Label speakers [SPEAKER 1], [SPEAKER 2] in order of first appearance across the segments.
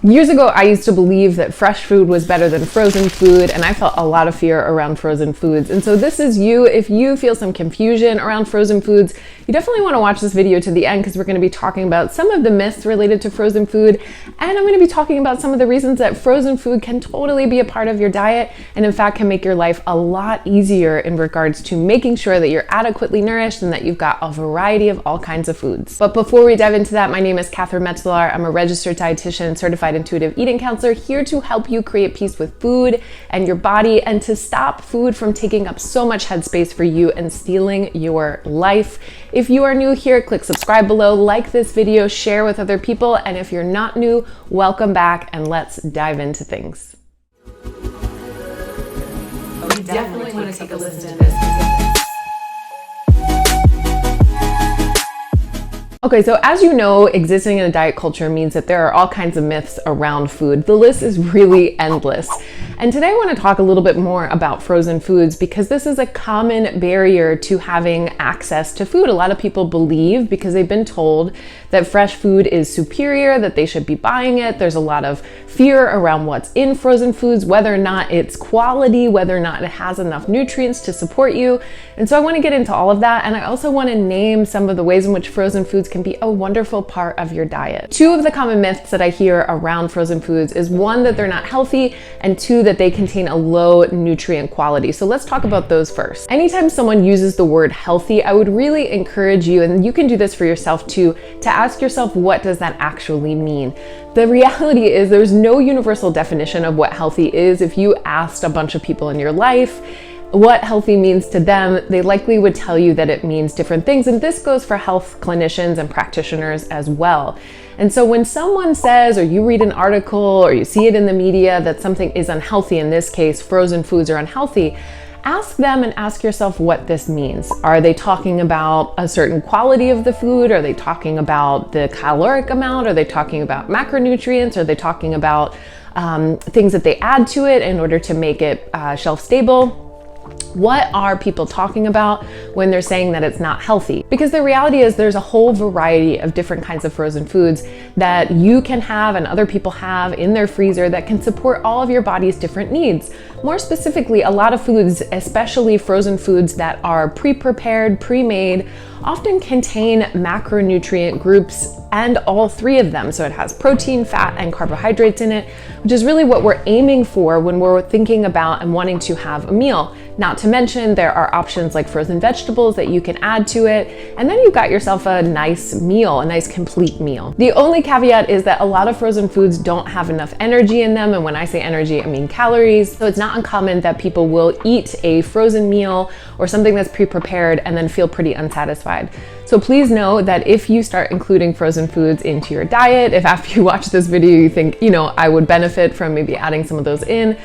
[SPEAKER 1] Years ago, I used to believe that fresh food was better than frozen food, and I felt a lot of fear around frozen foods. And so this is you. If you feel some confusion around frozen foods, you definitely want to watch this video to the end, because we're going to be talking about some of the myths related to frozen food, and I'm going to be talking about some of the reasons that frozen food can totally be a part of your diet, and in fact can make your life a lot easier in regards to making sure that you're adequately nourished and that you've got a variety of all kinds of foods. But before we dive into that, my name is Catherine Metzelaar. I'm a registered dietitian, certified intuitive eating counselor, here to help you create peace with food and your body, and to stop food from taking up so much headspace for you and stealing your life. If you are new here, click subscribe below, like this video, share with other people, and if you're not new, welcome back, and let's dive into things. We definitely want to take a listen to this. Okay, so as you know, existing in a diet culture means that there are all kinds of myths around food. The list is really endless. And today I want to talk a little bit more about frozen foods, because this is a common barrier to having access to food. A lot of people believe, because they've been told that fresh food is superior, that they should be buying it. There's a lot of fear around what's in frozen foods, whether or not it's quality, whether or not it has enough nutrients to support you. And so I want to get into all of that. And I also want to name some of the ways in which frozen foods can be a wonderful part of your diet. Two of the common myths that I hear around frozen foods is, one, that they're not healthy, and two, that they contain a low nutrient quality. So let's talk about those first. Anytime someone uses the word healthy, I would really encourage you, and you can do this for yourself too, to ask yourself, what does that actually mean? The reality is there's no universal definition of what healthy is. If you asked a bunch of people in your life what healthy means to them, they likely would tell you that it means different things. And this goes for health clinicians and practitioners as well. And so when someone says, or you read an article, or you see it in the media that something is unhealthy, in this case, frozen foods are unhealthy, ask them and ask yourself what this means. Are they talking about a certain quality of the food? Are they talking about the caloric amount? Are they talking about macronutrients? Are they talking about things that they add to it in order to make it shelf stable? What are people talking about when they're saying that it's not healthy? Because the reality is there's a whole variety of different kinds of frozen foods that you can have and other people have in their freezer that can support all of your body's different needs. More specifically, a lot of foods, especially frozen foods that are pre-prepared, pre-made, often contain macronutrient groups, and all three of them. So it has protein, fat, and carbohydrates in it, which is really what we're aiming for when we're thinking about and wanting to have a meal. Not to mention, there are options like frozen vegetables that you can add to it, and then you've got yourself a nice meal, a nice complete meal. The only caveat is that a lot of frozen foods don't have enough energy in them, and when I say energy, I mean calories. So it's not uncommon that people will eat a frozen meal or something that's pre-prepared and then feel pretty unsatisfied. So please know that if you start including frozen foods into your diet, if after you watch this video you think, I would benefit from maybe adding some of those in,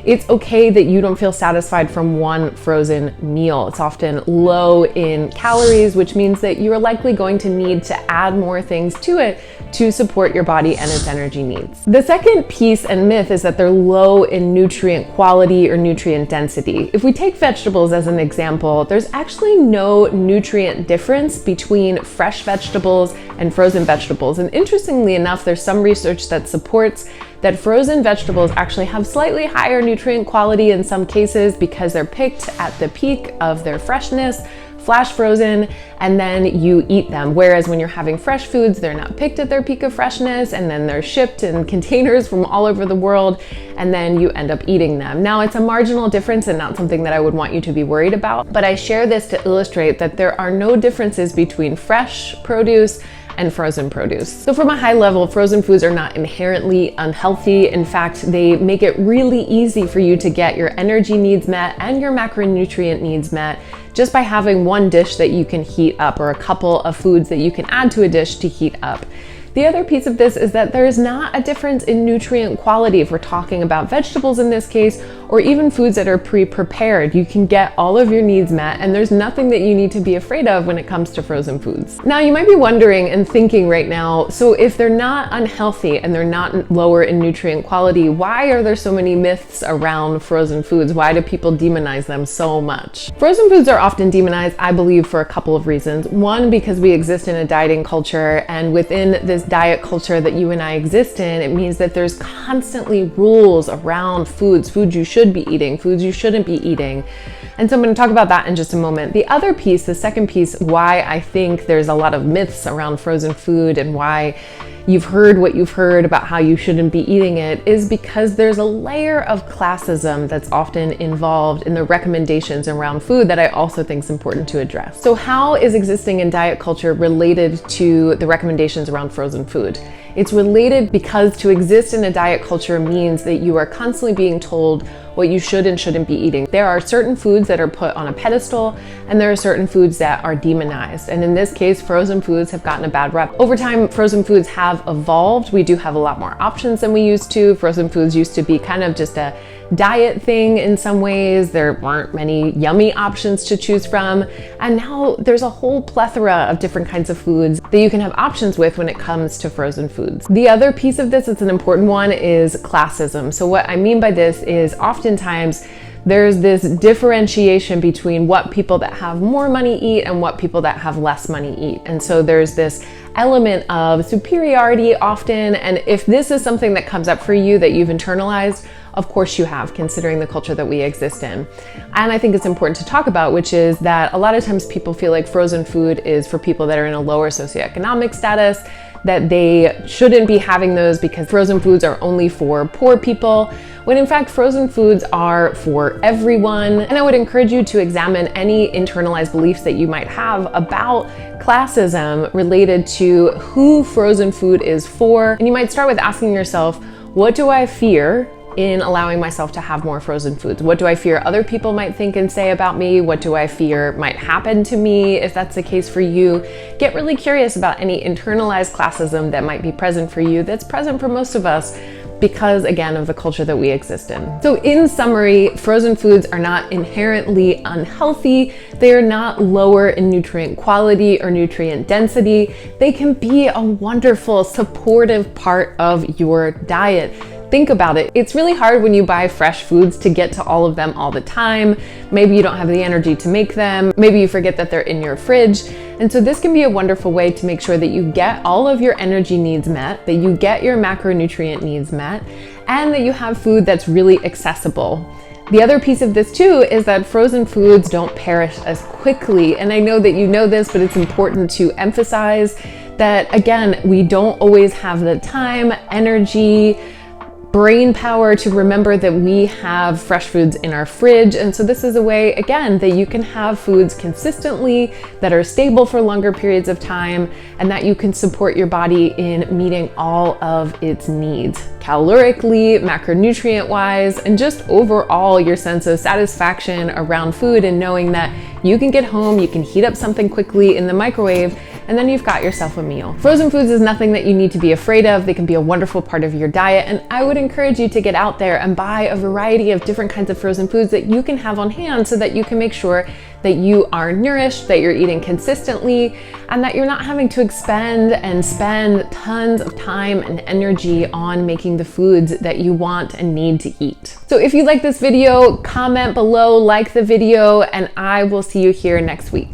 [SPEAKER 1] it's okay that you don't feel satisfied from one frozen meal. It's often low in calories, which means that you're likely going to need to add more things to it to support your body and its energy needs. The second piece and myth is that they're low in nutrient quality or nutrient density. If we take vegetables as an example, there's actually no nutrient difference between fresh vegetables and frozen vegetables. And interestingly enough, there's some research that supports that frozen vegetables actually have slightly higher nutrient quality in some cases, because they're picked at the peak of their freshness, flash frozen, and then you eat them. Whereas when you're having fresh foods, they're not picked at their peak of freshness, and then they're shipped in containers from all over the world, and then you end up eating them. Now, it's a marginal difference and not something that I would want you to be worried about, but I share this to illustrate that there are no differences between fresh produce and frozen produce. So from a high level, frozen foods are not inherently unhealthy. In fact, they make it really easy for you to get your energy needs met and your macronutrient needs met just by having one dish that you can heat up, or a couple of foods that you can add to a dish to heat up. The other piece of this is that there is not a difference in nutrient quality if we're talking about vegetables in this case, or even foods that are pre-prepared. You can get all of your needs met, and there's nothing that you need to be afraid of when it comes to frozen foods. Now, you might be wondering and thinking right now, so if they're not unhealthy and they're not lower in nutrient quality, why are there so many myths around frozen foods? Why do people demonize them so much? Frozen foods are often demonized, I believe, for a couple of reasons. One, because we exist in a dieting culture, and within this diet culture that you and I exist in, it means that there's constantly rules around foods you should be eating, foods you shouldn't be eating. And so I'm going to talk about that in just a moment. The other piece, the second piece, why I think there's a lot of myths around frozen food and why you've heard what you've heard about how you shouldn't be eating it, is because there's a layer of classism that's often involved in the recommendations around food that I also think is important to address. So how is existing in diet culture related to the recommendations around frozen food? It's related because to exist in a diet culture means that you are constantly being told what you should and shouldn't be eating. There are certain foods that are put on a pedestal, and there are certain foods that are demonized. And in this case, frozen foods have gotten a bad rep. Over time, frozen foods have evolved. We do have a lot more options than we used to. Frozen foods used to be kind of just a diet thing in some ways. There weren't many yummy options to choose from. And now there's a whole plethora of different kinds of foods that you can have options with when it comes to frozen foods. The other piece of this, it's an important one, is classism. So what I mean by this is oftentimes there's this differentiation between what people that have more money eat and what people that have less money eat. And so there's this element of superiority often. And if this is something that comes up for you that you've internalized, of course you have, considering the culture that we exist in. And I think it's important to talk about, which is that a lot of times people feel like frozen food is for people that are in a lower socioeconomic status, that they shouldn't be having those because frozen foods are only for poor people, when in fact frozen foods are for everyone. And I would encourage you to examine any internalized beliefs that you might have about classism related to who frozen food is for. And you might start with asking yourself, what do I fear in allowing myself to have more frozen foods? What do I fear other people might think and say about me? What do I fear might happen to me if that's the case for you? Get really curious about any internalized classism that might be present for you, that's present for most of us, because again of the culture that we exist in. So in summary, frozen foods are not inherently unhealthy. They are not lower in nutrient quality or nutrient density. They can be a wonderful supportive part of your diet. Think about it. It's really hard when you buy fresh foods to get to all of them all the time. Maybe you don't have the energy to make them. Maybe you forget that they're in your fridge. And so this can be a wonderful way to make sure that you get all of your energy needs met, that you get your macronutrient needs met, and that you have food that's really accessible. The other piece of this too is that frozen foods don't perish as quickly. And I know that you know this, but it's important to emphasize that, again, we don't always have the time, energy, brain power to remember that we have fresh foods in our fridge. And so this is a way, again, that you can have foods consistently that are stable for longer periods of time, and that you can support your body in meeting all of its needs, calorically, macronutrient wise, and just overall your sense of satisfaction around food and knowing that you can get home, you can heat up something quickly in the microwave, and then you've got yourself a meal. Frozen foods is nothing that you need to be afraid of. They can be a wonderful part of your diet, and I would encourage you to get out there and buy a variety of different kinds of frozen foods that you can have on hand so that you can make sure that you are nourished, that you're eating consistently, and that you're not having to spend tons of time and energy on making the foods that you want and need to eat. So if you like this video, comment below, like the video, and I will see you here next week.